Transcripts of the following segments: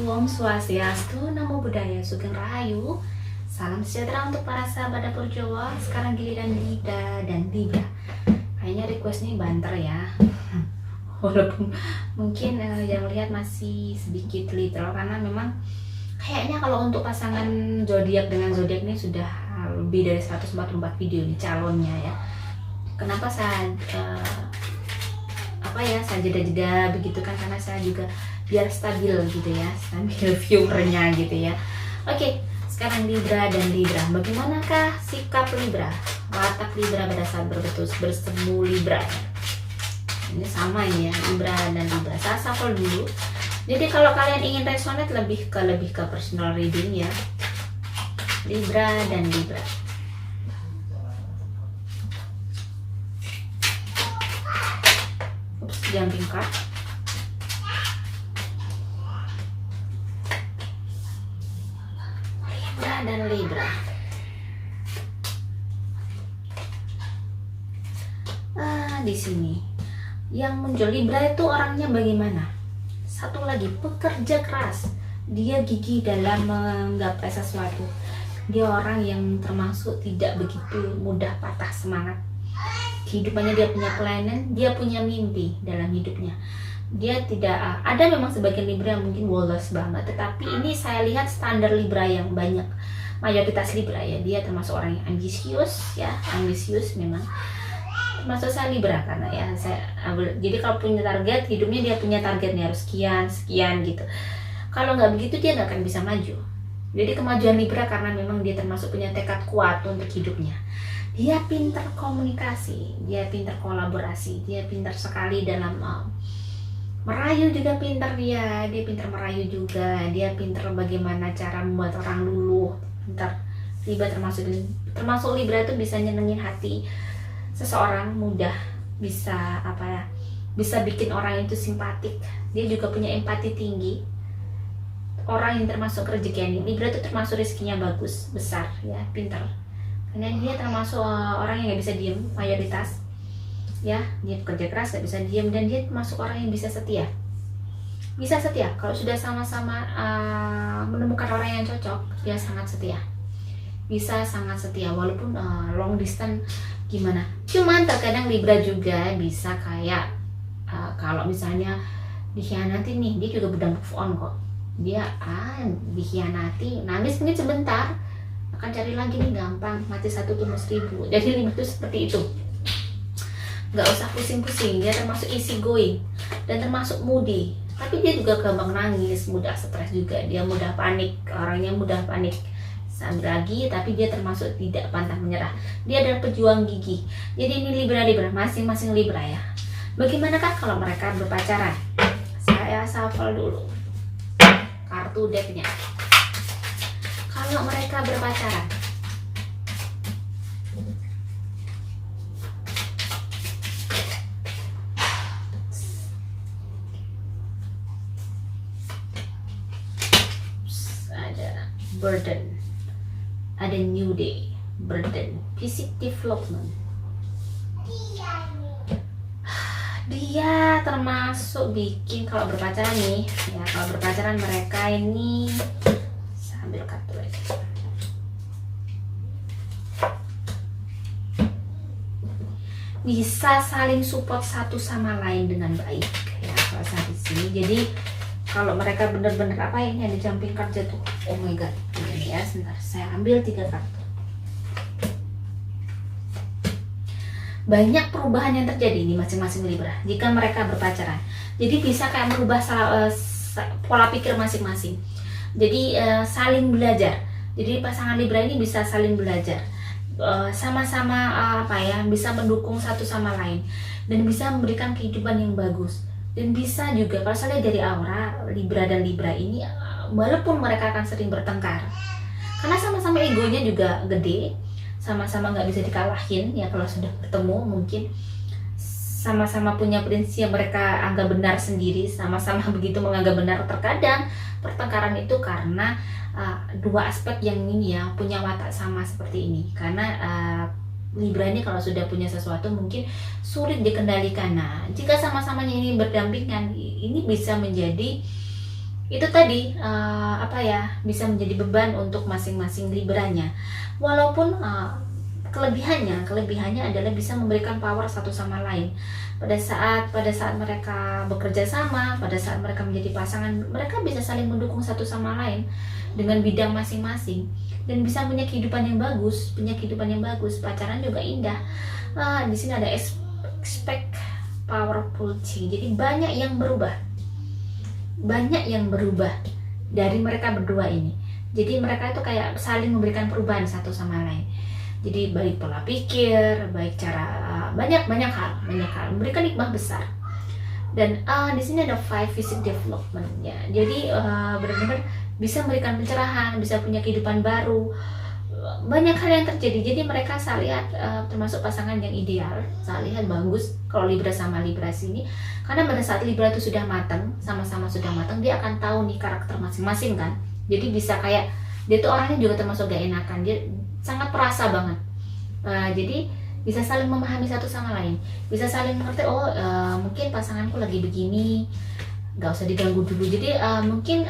Om Swastiastu, Namo Buddhaya, Sugeng Rahayu. Salam sejahtera untuk para sahabat dapur Jawa. Sekarang giliran Libra dan Libra. Kayaknya request ini banter ya. Walaupun mungkin yang lihat masih sedikit literal, karena memang kayaknya kalau untuk pasangan zodiak dengan zodiak ini sudah lebih dari 144 video nih calonnya ya. Kenapa saya saya jeda-jeda begitu kan, karena saya juga biar stabil gitu ya, stabil viewernya gitu ya. Oke, sekarang Libra dan Libra, bagaimanakah sikap Libra, watak Libra pada saat bertemu Libra? Ini sama ini ya, Libra dan Libra. Saya shuffle dulu. Jadi kalau kalian ingin resonate lebih ke personal reading ya, Libra dan Libra. Jumping card. Libra dan Libra. Di sini yang muncul Libra itu orangnya bagaimana? Satu lagi, pekerja keras. Dia gigih dalam menggapai sesuatu. Dia orang yang termasuk tidak begitu mudah patah semangat. Kehidupannya dia punya planning, dia punya mimpi dalam hidupnya. Dia tidak ada, memang sebagian Libra yang mungkin woles banget, tetapi ini saya lihat standar Libra yang banyak, mayoritas Libra ya, dia termasuk orang yang ambisius ya, ambisius memang. Termasuk saya Libra karena ya jadi kalau punya target hidupnya, dia punya targetnya harus sekian gitu. Kalau nggak begitu dia nggak akan bisa maju. Jadi kemajuan Libra karena memang dia termasuk punya tekad kuat untuk hidupnya. Dia pintar komunikasi, dia pintar kolaborasi, dia pintar sekali dalam merayu juga pintar dia pintar merayu juga, dia pintar bagaimana cara membuat orang luluh, pintar. Libra termasuk Libra itu bisa nyenengin hati seseorang mudah, bisa bisa bikin orang itu simpatik. Dia juga punya empati tinggi. Orang yang termasuk rezeki, Libra itu termasuk rezekinya bagus, besar ya, pintar. Karena dia termasuk orang yang nggak bisa diem, mayoritas ya, dia bekerja keras, nggak bisa diem, dan dia termasuk orang yang bisa setia. Kalau sudah sama-sama menemukan orang yang cocok, dia sangat setia, bisa sangat setia walaupun long distance gimana. Cuman terkadang Libra juga bisa kayak kalau misalnya dikhianati nih, dia juga mudah move on kok. Dia dikhianati, nangis mungkin sebentar, akan cari lagi nih, gampang, mati satu tumbuh 1000. Jadi Libra itu seperti itu, nggak usah pusing-pusing. Dia termasuk easy going dan termasuk moody, tapi dia juga gampang nangis, mudah stres juga, dia mudah panik, orangnya mudah panik. Sambil lagi, tapi dia termasuk tidak pantang menyerah, dia adalah pejuang gigih. Jadi ini Libra masing-masing Libra ya. Bagaimanakah kalau mereka berpacaran? Saya shuffle dulu kartu decknya. Kalau mereka berpacaran, ada burden, ada new day, burden, fisik development. Dia termasuk bikin, kalau berpacaran nih ya, kalau berpacaran mereka ini, ambil kartu lagi. Bisa saling support satu sama lain dengan baik ya kalau saat di sini. Jadi kalau mereka benar-benar ini ada jumping card jatuh. Oh my god. Ini ya, sebentar saya ambil 3 kartu. Banyak perubahan yang terjadi di masing-masing Libra jika mereka berpacaran. Jadi bisa kayak merubah pola pikir masing-masing. Jadi saling belajar. Jadi pasangan Libra ini bisa saling belajar, sama-sama bisa mendukung satu sama lain, dan bisa memberikan kehidupan yang bagus. Dan bisa juga kalau saya lihat dari aura Libra dan Libra ini, walaupun mereka akan sering bertengkar, karena sama-sama egonya juga gede, sama-sama nggak bisa dikalahin ya. Kalau sudah bertemu mungkin sama-sama punya prinsip yang mereka anggap benar sendiri, sama-sama begitu menganggap benar. Terkadang pertengkaran itu karena dua aspek yang ini ya, punya watak sama seperti ini. Karena Libra ini kalau sudah punya sesuatu mungkin sulit dikendalikan. Nah, jika sama-samanya ini berdampingan, ini bisa menjadi itu tadi apa ya, bisa menjadi beban untuk masing-masing Libranya. Walaupun kelebihannya adalah bisa memberikan power satu sama lain. Pada saat mereka bekerja sama, pada saat mereka menjadi pasangan, mereka bisa saling mendukung satu sama lain dengan bidang masing-masing dan bisa punya kehidupan yang bagus. Pacaran juga indah. Di sini ada expect powerful change. Jadi banyak yang berubah dari mereka berdua ini. Jadi mereka itu kayak saling memberikan perubahan satu sama lain. Jadi baik pola pikir, baik cara, banyak hal memberikan hikmah besar. Dan di sini ada 5 physical development-nya. Jadi benar-benar bisa memberikan pencerahan, bisa punya kehidupan baru. Banyak hal yang terjadi. Jadi mereka saya lihat termasuk pasangan yang ideal. Saya lihat bagus kalau Libra sama Libra sini. Karena pada saat Libra itu sudah matang, sama-sama sudah matang, dia akan tahu nih karakter masing-masing kan. Jadi bisa kayak dia tuh orangnya juga termasuk gak enakan. Dia sangat perasa banget. Jadi bisa saling memahami satu sama lain. Bisa saling mengerti, mungkin pasanganku lagi begini, gak usah diganggu dulu. Jadi mungkin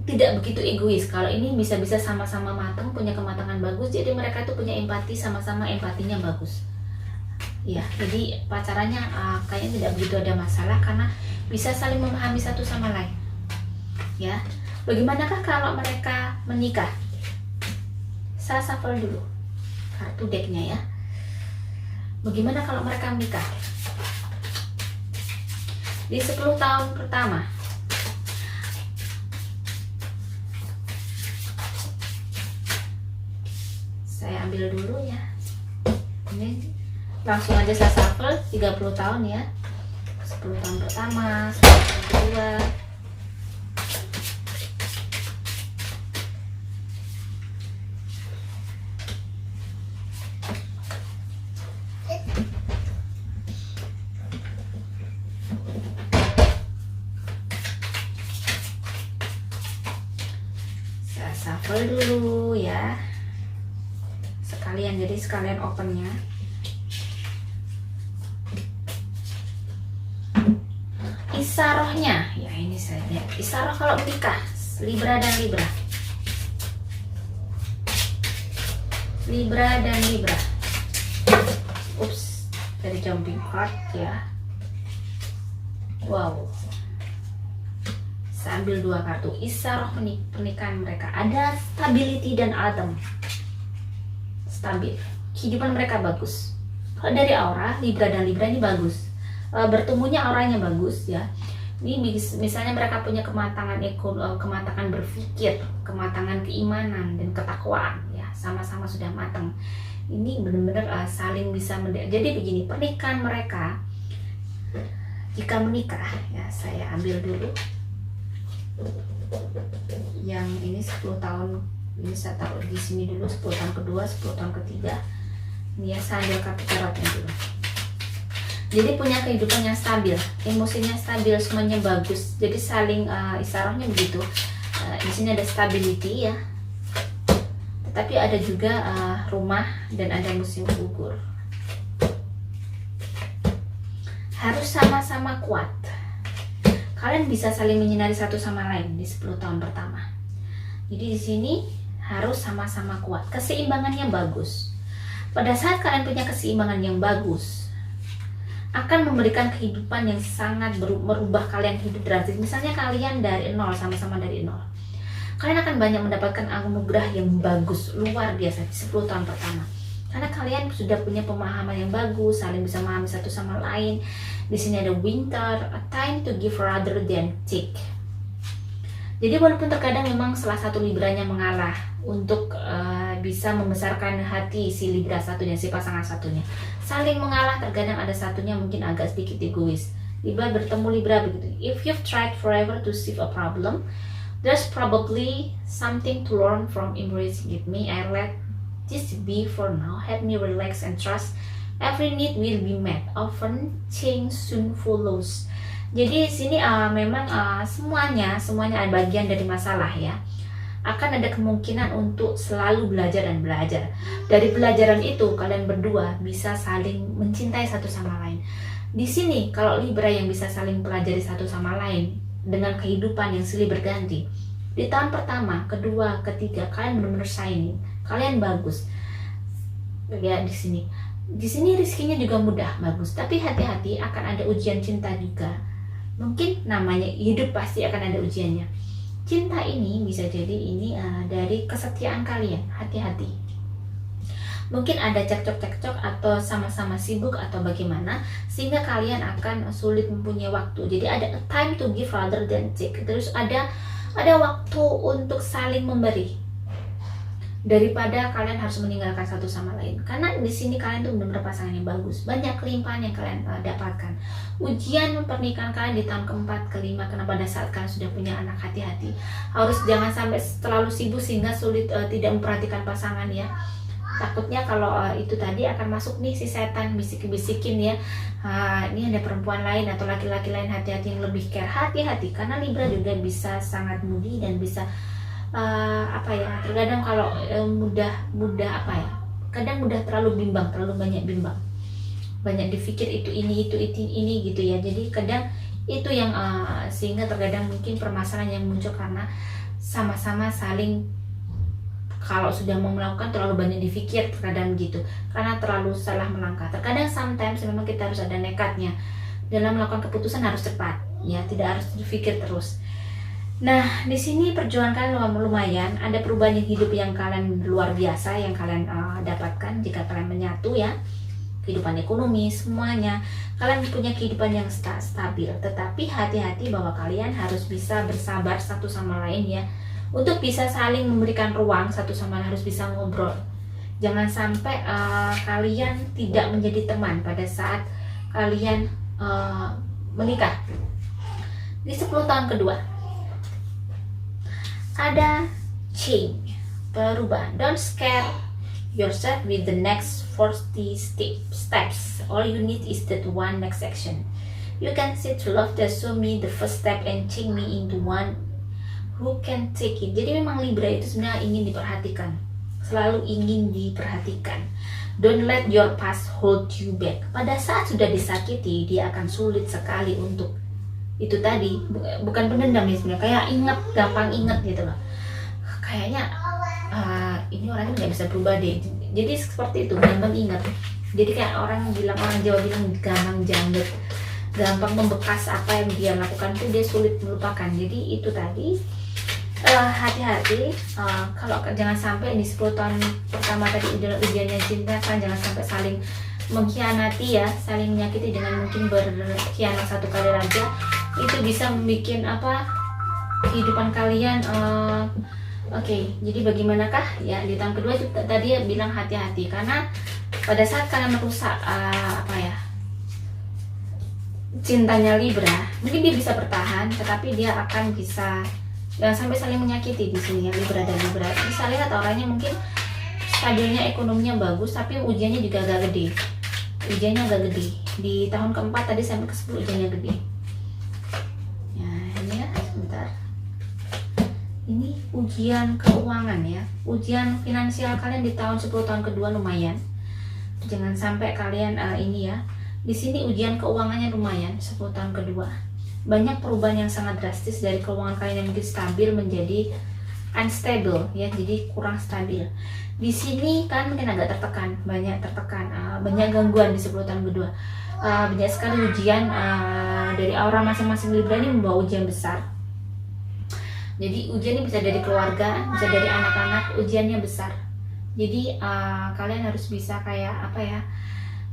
tidak begitu egois. Kalau ini bisa-bisa sama-sama matang, punya kematangan bagus. Jadi mereka tuh punya empati, sama-sama empatinya bagus. Ya, jadi pacarannya kayaknya tidak begitu ada masalah karena bisa saling memahami satu sama lain. Ya, bagaimanakah kalau mereka menikah? Saya shuffle dulu kartu decknya ya. Bagaimana kalau mereka menikah? Di 10 tahun pertama. Saya ambil dulu ya. Ini langsung aja saya shuffle 30 tahun ya. 10 tahun pertama, 10 tahun kedua. Saya shuffle dulu ya. Sekalian opennya. Isarohnya ya, ini saya lihat isaroh kalau menikah Libra dan Libra. Ups, dari jumping card ya. Wow, saya ambil 2 kartu. Isaroh pernikahan mereka ada stability dan autumn. Stabil, kehidupan mereka bagus. Kalau dari aura, Libra dan Libra ini bagus. Bertemunya auranya bagus ya. Ini misalnya mereka punya kematangan kematangan berpikir, kematangan keimanan dan ketakwaan ya, sama-sama sudah matang. Ini benar-benar saling bisa jadi begini, pernikahan mereka jika menikah ya, saya ambil dulu yang ini 10 tahun. Ini saya taruh di sini dulu, 10 tahun kedua, 10 tahun ketiga. Ini ya, saya ambil kartu tarotnya dulu. Jadi punya kehidupan yang stabil, emosinya stabil, semuanya bagus. Jadi saling isarohnya begitu. Di sini ada stability ya. Tetapi ada juga rumah dan ada musim gugur. Harus sama-sama kuat. Kalian bisa saling menyinari satu sama lain di 10 tahun pertama. Jadi di sini harus sama-sama kuat, keseimbangannya bagus. Pada saat kalian punya keseimbangan yang bagus, akan memberikan kehidupan yang sangat merubah kalian hidup drastis. Misalnya kalian dari nol, sama-sama dari nol, kalian akan banyak mendapatkan anugerah yang bagus, luar biasa di 10 tahun pertama. Karena kalian sudah punya pemahaman yang bagus, saling bisa memahami satu sama lain. Di sini ada winter, a time to give rather than take. Jadi walaupun terkadang memang salah satu Libranya mengalah untuk bisa membesarkan hati si Libra satunya, si pasangan satunya. Saling mengalah, terkadang ada satunya mungkin agak sedikit egois. Libra bertemu Libra begitu. If you've tried forever to solve a problem, there's probably something to learn from embracing it. May I let this be for now. Help me relax and trust. Every need will be met. Often change soon follows. Jadi sini memang semuanya ada bagian dari masalah ya. Akan ada kemungkinan untuk selalu belajar dan belajar. Dari pelajaran itu kalian berdua bisa saling mencintai satu sama lain. Di sini kalau Libra yang bisa saling pelajari satu sama lain dengan kehidupan yang silih berganti. Di tahun pertama, kedua, ketiga kalian benar-benar shining, kalian bagus. Ya di sini. Di sini rezekinya juga mudah, bagus. Tapi hati-hati akan ada ujian cinta juga. Mungkin namanya hidup pasti akan ada ujiannya. Cinta ini bisa jadi ini dari kesetiaan kalian, hati-hati. Mungkin ada cekcok-cekcok atau sama-sama sibuk atau bagaimana sehingga kalian akan sulit mempunyai waktu. Jadi ada a time to give rather than take. Terus ada waktu untuk saling memberi daripada kalian harus meninggalkan satu sama lain. Karena di sini kalian tuh benar-benar pasangan yang bagus, banyak kelimpahan yang kalian dapatkan. Ujian pernikahan kalian di tahun keempat, kelima, karena pada saat kalian sudah punya anak, hati-hati. Harus jangan sampai terlalu sibuk sehingga sulit tidak memperhatikan pasangan ya. Takutnya kalau itu tadi akan masuk nih si setan bisik-bisikin ya, ini ada perempuan lain atau laki-laki lain, hati-hati yang lebih care, hati-hati karena Libra juga bisa sangat moody dan bisa terkadang kalau mudah kadang mudah terlalu bimbang, terlalu banyak bimbang, banyak dipikir itu ini gitu ya. Jadi kadang itu yang sehingga terkadang mungkin permasalahan yang muncul karena sama-sama saling, kalau sudah mau melakukan terlalu banyak dipikir terkadang gitu, karena terlalu salah melangkah. Terkadang sometimes memang kita harus ada nekatnya dalam melakukan keputusan, harus cepat ya, tidak harus dipikir terus. Nah di sini perjuangan kalian lumayan, ada perubahan hidup yang kalian luar biasa yang kalian dapatkan jika kalian menyatu ya. Kehidupan ekonomi semuanya kalian punya kehidupan yang stabil, tetapi hati-hati bahwa kalian harus bisa bersabar satu sama lain ya, untuk bisa saling memberikan ruang satu sama lain, harus bisa ngobrol. Jangan sampai kalian tidak menjadi teman pada saat kalian menikah. Di 10 tahun kedua ada change, perubahan. Don't scare yourself with the next 40 steps. All you need is that one next action. You can see to love that show me the first step and change me into one who can take it. Jadi memang Libra itu sebenarnya ingin diperhatikan, selalu ingin diperhatikan. Don't let your past hold you back. Pada saat sudah disakiti, dia akan sulit sekali untuk itu tadi, bukan pendendam ya sebenarnya, kayak gampang inget gitu loh. Kayaknya ini orangnya nggak bisa berubah deh. Jadi seperti itu, gampang inget. Jadi kayak orang Jawa bilang gampang janggut, gampang membekas apa yang dia lakukan itu dia sulit melupakan. Jadi itu tadi. Hati-hati kalau jangan sampai di 10 tahun pertama tadi ujiannya cinta kan, jangan sampai saling mengkhianati ya, saling menyakiti dengan mungkin berkhianat satu kali raja. Itu bisa membuat kehidupan kalian jadi bagaimanakah ya. Di tahun kedua juga tadi ya bilang hati-hati, karena pada saat kalian merusak cintanya Libra, mungkin dia bisa bertahan tetapi dia akan bisa jangan sampai saling menyakiti di sini ya. Libra dan Libra bisa lihat orangnya mungkin stabilnya, ekonominya bagus, tapi ujiannya juga agak gede. Ujiannya agak gede. Di tahun keempat tadi sampai ke 10 ujiannya gede. Ya, ini ya, sebentar. Ini ujian keuangan ya. Ujian finansial kalian di tahun 10 tahun kedua lumayan. Jangan sampai kalian ini ya. Di sini ujian keuangannya lumayan 10 tahun kedua. Banyak perubahan yang sangat drastis dari keuangan kalian yang mungkin stabil menjadi unstable ya, jadi kurang stabil. Di sini kan mungkin agak tertekan, banyak gangguan di 10 tahun kedua. Banyak sekali ujian dari aura masing-masing Libra ini membawa ujian besar. Jadi ujian ini bisa dari keluarga, bisa dari anak-anak, ujiannya besar. Jadi kalian harus bisa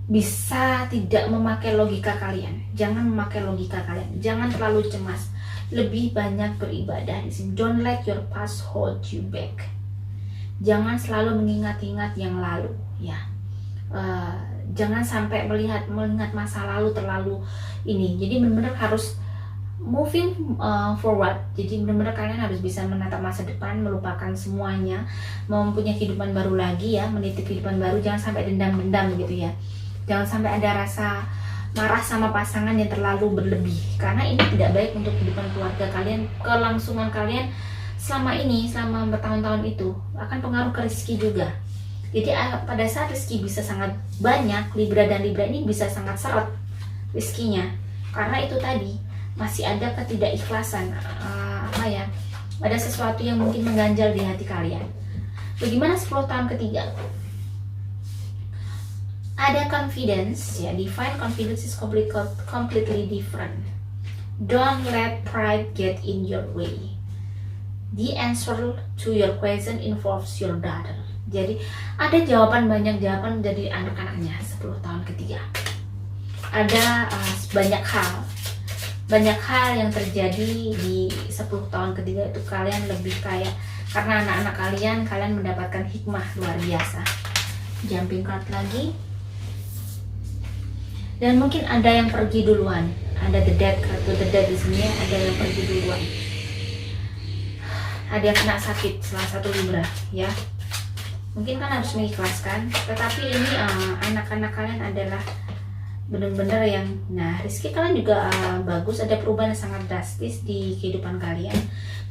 bisa tidak memakai logika kalian. Jangan memakai logika kalian. Jangan terlalu cemas. Lebih banyak beribadah di sini. Don't let your past hold you back. Jangan selalu mengingat-ingat yang lalu, ya. Jangan sampai melihat masa lalu terlalu ini. Jadi benar-benar harus moving forward. Jadi benar-benar kalian harus bisa menatap masa depan, melupakan semuanya, mempunyai kehidupan baru lagi ya, meniti kehidupan baru. Jangan sampai dendam-dendam gitu ya. Jangan sampai ada rasa marah sama pasangan yang terlalu berlebih, karena ini tidak baik untuk kehidupan keluarga kalian. Kelangsungan kalian selama bertahun-tahun itu akan pengaruh ke rezeki juga. Jadi pada saat rezeki bisa sangat banyak, Libra dan Libra ini bisa sangat seret. rezekinya, karena itu tadi masih ada ketidakikhlasan, ada sesuatu yang mungkin mengganjal di hati kalian. Bagaimana 10 tahun ketiga? Ada confidence, ya, divine confidence is completely different. Don't let pride get in your way. The answer to your question involves your daughter. Jadi ada banyak jawaban dari anak-anaknya 10 tahun ketiga. Ada banyak hal yang terjadi di 10 tahun ketiga itu. Kalian lebih kayak, karena anak-anak kalian mendapatkan hikmah luar biasa. Jumping card lagi. Dan mungkin ada yang pergi duluan. Ada the dead card, the dead di sini, ada yang pergi duluan. Ada yang kena sakit, salah satu Libra, ya. Mungkin kan harus mengikhlaskan, tetapi ini anak-anak kalian adalah benar-benar yang, rezeki kalian juga bagus. Ada perubahan yang sangat drastis di kehidupan kalian.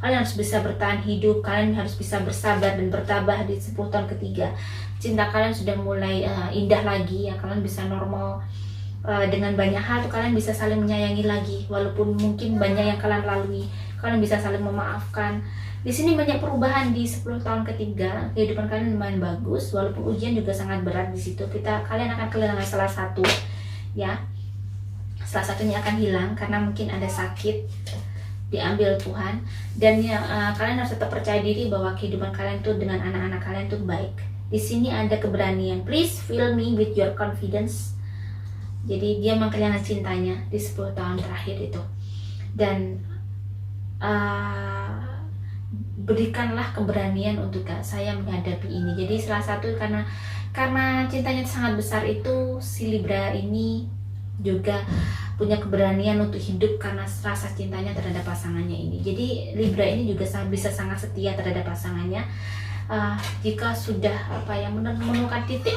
Kalian harus bisa bertahan hidup, kalian harus bisa bersabar dan bertabah di 10 tahun ketiga. Cinta kalian sudah mulai indah lagi, ya. Kalian bisa normal. Dengan banyak hal tuh kalian bisa saling menyayangi lagi, walaupun mungkin banyak yang kalian lalui, kalian bisa saling memaafkan. Di sini banyak perubahan di 10 tahun ketiga. Kehidupan kalian lumayan bagus, walaupun ujian juga sangat berat di situ. Kalian akan kehilangan salah satu, ya. Salah satunya akan hilang karena mungkin ada sakit diambil Tuhan. Dan kalian harus tetap percaya diri bahwa kehidupan kalian tuh dengan anak-anak kalian tuh baik. Di sini ada keberanian. Please fill me with your confidence. Jadi dia mengkehilangan cintanya di 10 tahun terakhir itu. Dan berikanlah keberanian untuk saya menghadapi ini. Jadi salah satu karena cintanya sangat besar itu, si Libra ini juga punya keberanian untuk hidup karena rasa cintanya terhadap pasangannya ini. Jadi Libra ini juga bisa sangat setia terhadap pasangannya. Jika sudah menemukan titik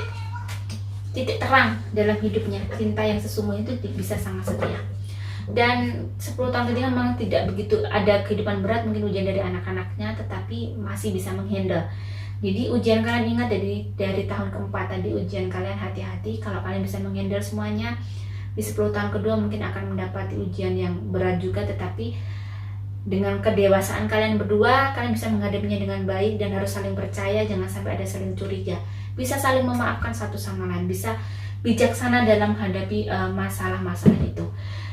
terang dalam hidupnya, cinta yang sesungguhnya itu bisa sangat setia. Dan 10 tahun ketiga memang tidak begitu ada kehidupan berat, mungkin ujian dari anak-anaknya, tetapi masih bisa menghandle. Jadi ujian kalian ingat dari tahun keempat tadi, ujian kalian hati-hati. Kalau kalian bisa menghandle semuanya, di 10 tahun kedua mungkin akan mendapati ujian yang berat juga, tetapi dengan kedewasaan kalian berdua, kalian bisa menghadapinya dengan baik dan harus saling percaya, jangan sampai ada saling curiga. Bisa saling memaafkan satu sama lain, bisa bijaksana dalam menghadapi masalah-masalah itu.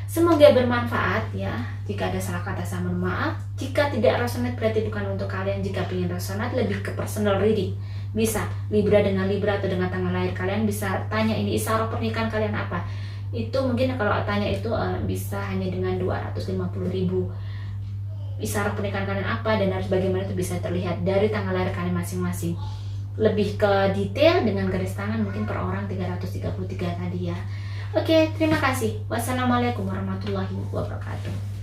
Semoga bermanfaat, ya. Jika ada salah kata saya mohon maaf. Jika tidak resonate berarti bukan untuk kalian. Jika ingin resonate lebih ke personal reading, bisa Libra dengan Libra atau dengan tanggal lahir kalian bisa tanya ini isyarat pernikahan kalian apa. Itu mungkin kalau tanya itu bisa hanya dengan 250.000 isyarat pernikahan kalian apa dan harus bagaimana itu bisa terlihat dari tanggal lahir kalian masing-masing. Lebih ke detail dengan garis tangan mungkin per orang 333 tadi, ya. Oke, terima kasih. Wassalamualaikum warahmatullahi wabarakatuh.